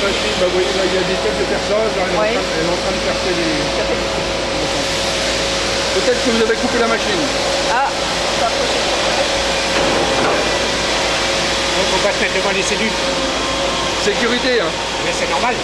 machine, bah, vous voyez, là, il y a des têtes de perçage, là, Ouais. elle est en train de percer les... Peut-être que vous avez coupé la machine. Ah, ça approche. Donc on va se mettre devant les cellules. Sécurité, hein. Mais c'est normal.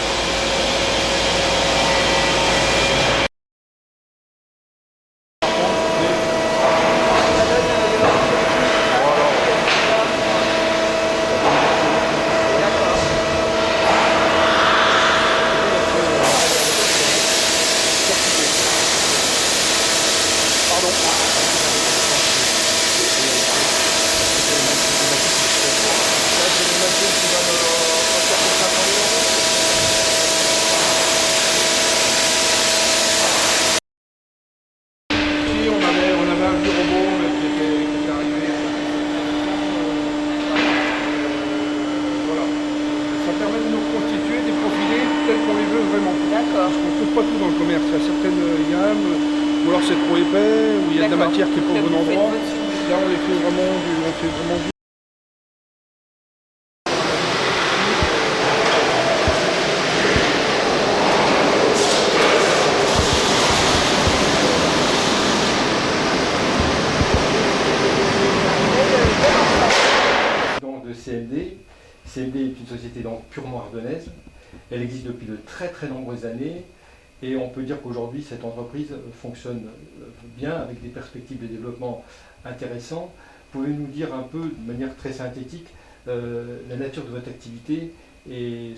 On avait un vieux robot qui était arrivé. Voilà. Ça permet de nous reconstituer des profilés tels qu'on les veut vraiment. D'accord. Parce qu'on ne trouve pas tout dans le commerce. Il y a certaines gammes, ou alors c'est trop épais, ou il y a de la D'accord. matière qui est pas au Que bon vous faites endroit. dessus. Là on les fait vraiment du... De CMD. CMD est une société donc purement ardennaise. Elle existe depuis de très très nombreuses années et on peut dire qu'aujourd'hui cette entreprise fonctionne bien avec des perspectives de développement intéressantes. Pouvez-vous nous dire un peu de manière très synthétique la nature de votre activité et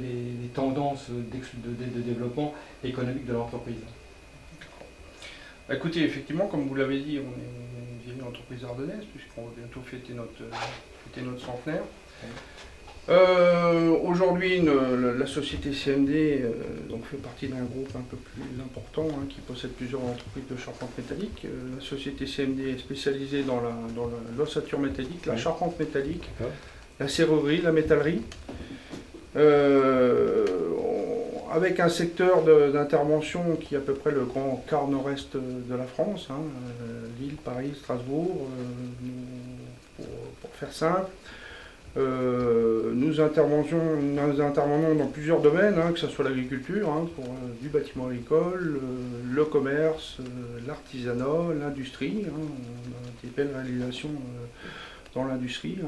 les tendances de développement économique de l'entreprise? Écoutez, effectivement, comme vous l'avez dit, on est une vieille entreprise ardennaise, puisqu'on va bientôt fêter notre centenaire. Aujourd'hui, la société CMD donc fait partie d'un groupe un peu plus important qui possède plusieurs entreprises de charpente métallique. La société CMD est spécialisée dans l'ossature métallique, la charpente métallique, la serrurerie, la métallerie. Avec un secteur d'intervention qui est à peu près le grand quart nord-est de la France, Lille, Paris, Strasbourg, pour faire simple. Nous intervenons dans plusieurs domaines, que ce soit l'agriculture, pour du bâtiment agricole, le commerce, l'artisanat, l'industrie. On a des belles réalisations dans l'industrie,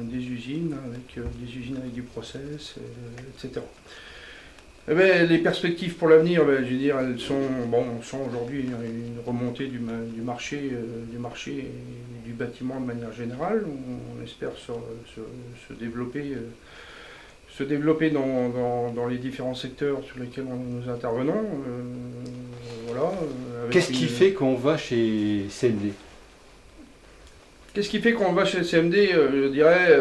des usines avec du process, etc. Eh bien, les perspectives pour l'avenir, je veux dire, elles sont, on sent aujourd'hui une remontée du marché et du bâtiment de manière générale. On espère se développer dans les différents secteurs sur lesquels nous intervenons. Voilà, Qu'est-ce qui fait qu'on va chez CMD? Qu'est-ce qui fait qu'on va chez CMD? Je dirais,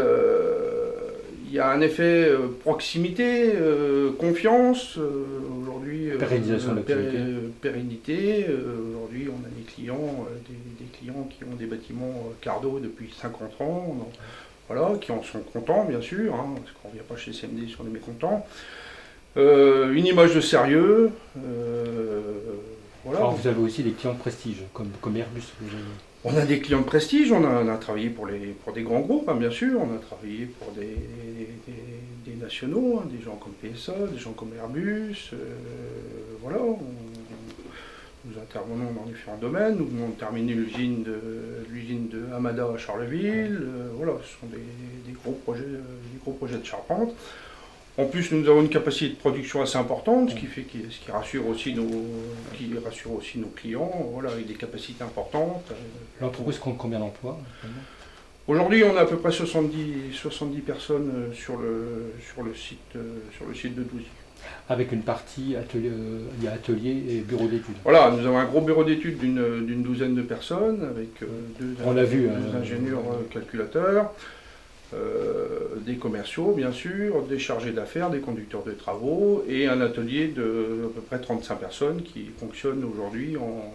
il y a un effet proximité, confiance, aujourd'hui Pérennisation de l'activité. pérennité. Aujourd'hui, on a des clients qui ont des bâtiments Cardo depuis 50 ans, voilà, qui en sont contents bien sûr, parce qu'on ne vient pas chez CMD si on est mécontent. Une image de sérieux. Voilà. Alors, vous avez aussi des clients de prestige, comme Airbus. On a des clients de prestige, on a travaillé pour des grands groupes, bien sûr, on a travaillé pour des nationaux, des gens comme PSA, des gens comme Airbus, voilà, nous intervenons dans différents domaines, nous venons de terminer l'usine de Hamada à Charleville, voilà, ce sont des gros projets de charpente. En plus, nous avons une capacité de production assez importante, ce qui rassure aussi nos clients, voilà, avec des capacités importantes. L'entreprise compte combien d'emplois? Aujourd'hui, on a à peu près 70 personnes sur le site de Douzy. Avec une partie atelier, il y a atelier et bureau d'études. Voilà, nous avons un gros bureau d'études d'une douzaine de personnes, avec deux ingénieurs calculateurs. Des commerciaux bien sûr, des chargés d'affaires, des conducteurs de travaux et un atelier de à peu près 35 personnes qui fonctionnent aujourd'hui en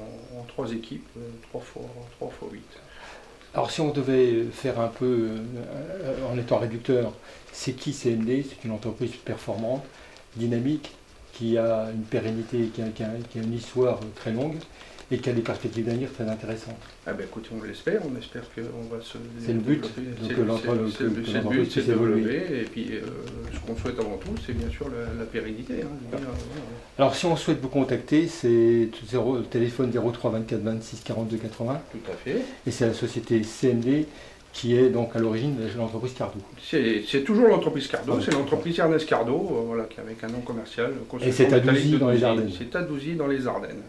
3 équipes, 3 fois 8. Alors si on devait faire un peu, en étant réducteur, c'est qui CMD? C'est une entreprise performante, dynamique, qui a une pérennité, qui a une histoire très longue et qui a des perspectives d'avenir très intéressantes. Ah ben écoutez, on l'espère, on espère qu'on va se C'est le but, développer. donc C'est que le l'entreprise but, c'est puisse de évoluer. développer. Et puis ce qu'on souhaite avant tout, c'est bien sûr la pérennité. Hein. Je veux dire, voilà. Alors si on souhaite vous contacter, c'est le téléphone 03 24 26 42 80 Tout à fait. et c'est la société CMD qui est donc à l'origine de l'entreprise Cardo. C'est toujours l'entreprise Cardo, Ouais, c'est l'entreprise Ernest Cardo, voilà, qui avec un nom commercial. Et c'est à Douzy dans les Ardennes. C'est à Douzy dans les Ardennes.